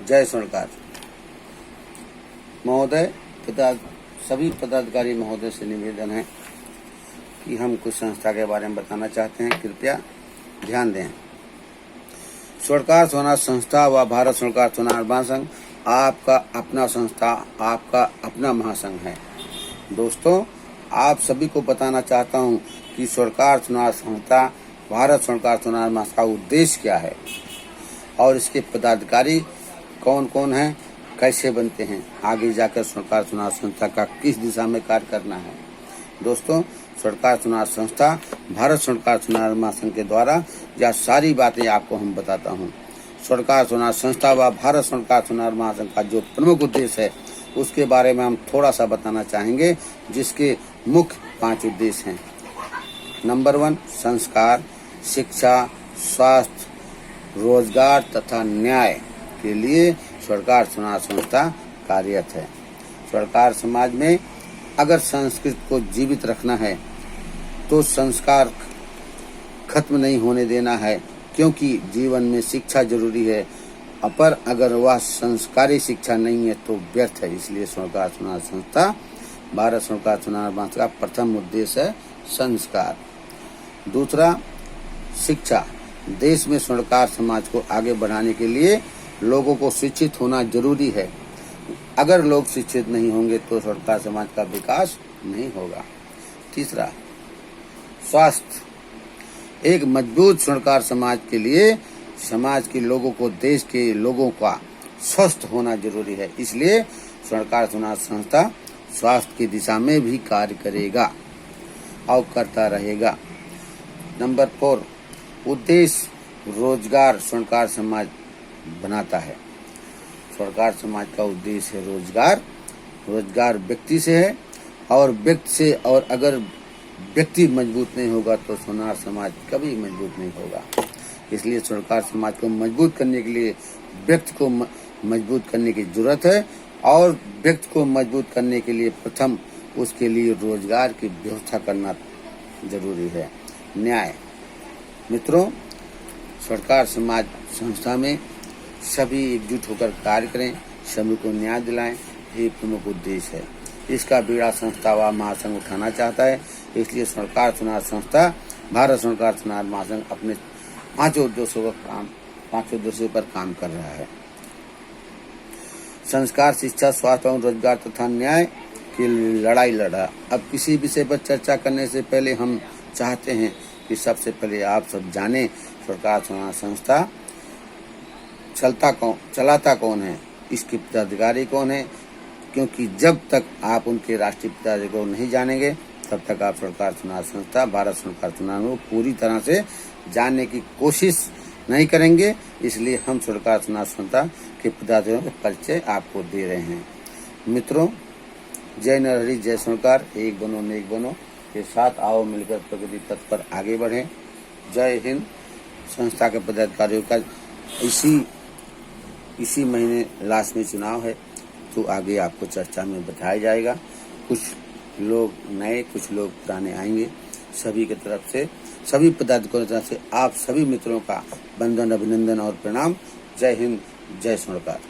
जय स्वर्णकार महोदय। सभी पदाधिकारी महोदय से निवेदन है कि हम कुछ संस्था के बारे में बताना चाहते हैं, कृपया ध्यान दें। स्वर्णकार सोनार संस्था व भारत स्वर्णकार सोनार महासंघ आपका अपना संस्था, आपका अपना महासंघ है। दोस्तों, आप सभी को बताना चाहता हूं कि स्वर्णकार सोनार संस्था भारत स्वर्णकार सोनार महासंघ का उद्देश्य क्या है और इसके पदाधिकारी कौन कौन हैं, कैसे बनते हैं, आगे जाकर स्वर्णकार सोनार संस्था का किस दिशा में कार्य करना है। दोस्तों, स्वर्णकार सोनार संस्था भारत स्वर्णकार सोनार महासंघ के द्वारा यह सारी बातें आपको हम बताता हूँ। स्वर्णकार सोनार संस्था व भारत स्वर्णकार सोनार महासंघ का जो प्रमुख उद्देश्य है उसके बारे में हम थोड़ा सा बताना चाहेंगे, जिसके मुख्य 5 उद्देश्य हैं। नंबर 1, संस्कार, शिक्षा, स्वास्थ्य, रोजगार तथा न्याय के लिए स्वर्णकार सोनार संस्था कार्यरत है। स्वर्णकार समाज में अगर संस्कृति को जीवित रखना है तो संस्कार खत्म नहीं होने देना है, क्योंकि जीवन में शिक्षा जरूरी है। पर अगर वह संस्कारी शिक्षा नहीं है तो व्यर्थ है। इसलिए स्वर्णकार सोनार संस्था भारत स्वर्णकार सोनार महासंघ का प्रथम उद्देश्य है संस्कार। दूसरा, शिक्षा। देश में स्वर्णकार समाज को आगे बढ़ाने के लिए लोगों को शिक्षित होना जरूरी है। अगर लोग शिक्षित नहीं होंगे तो स्वर्णकार समाज का विकास नहीं होगा। तीसरा, स्वास्थ्य। एक मजबूत स्वर्णकार समाज के लिए समाज के लोगों को, देश के लोगों का स्वस्थ होना जरूरी है। इसलिए स्वर्णकार सोनार संस्था स्वास्थ्य की दिशा में भी कार्य करेगा और करता रहेगा। नंबर 4, उद्देश्य रोजगार व्यक्ति समाज बनाता है। स्वर्णकार समाज का उद्देश्य है रोजगार। रोजगार व्यक्ति से है और व्यक्ति से, और अगर व्यक्ति मजबूत नहीं होगा तो सोनार समाज कभी मजबूत नहीं होगा। इसलिए स्वर्णकार समाज को मजबूत करने के लिए व्यक्ति को मजबूत करने की जरूरत है, और व्यक्ति को मजबूत करने के लिए प्रथम उसके लिए रोजगार की व्यवस्था करना जरूरी है। न्याय। मित्रों, स्वर्णकार समाज संस्था में सभी एकजुट होकर कार्य करें, सभी को न्याय दिलाएं, ये प्रमुख उद्देश्य है। इसका बीड़ा संस्था व महासंघ उठाना चाहता है। इसलिए स्वर्णकार सोनार संस्था भारत स्वर्णकार सोनार महासंघ अपने 5 उद्देश्यों पर काम कर रहा है। संस्कार, शिक्षा, स्वास्थ्य और रोजगार तथा न्याय की लड़ाई लड़ा। अब किसी विषय पर चर्चा करने से पहले हम चाहते हैं कि सबसे पहले आप सब जाने स्वर्णकार सोनार संस्था चलाता कौन है, इसके पदाधिकारी कौन है, क्योंकि जब तक आप उनके राष्ट्रीय पदाधिकारी को नहीं जानेंगे तब तक आप स्वर्णकार सोनार संस्था भारत स्वर्णकार सोनार को पूरी तरह से जानने की कोशिश नहीं करेंगे। इसलिए हम स्वर्णकार सोनार संस्था के पदाधिकारियों का परिचय आपको दे रहे हैं। मित्रों, जय नरहरि जय स्वर्णकार, एक बनो नेक बनो के साथ आओ मिलकर प्रगति पथ पर आगे बढ़ें। जय हिंद। संस्था के पदाधिकारियों का इसी महीने लास्ट में चुनाव है, तो आगे आपको चर्चा में बताया जाएगा। कुछ लोग नए, कुछ लोग पुराने आएंगे। सभी की तरफ से, सभी पदाधिकारियों की तरफ से आप सभी मित्रों का वंदन, अभिनंदन और प्रणाम। जय हिंद, जय स्वर्णकार।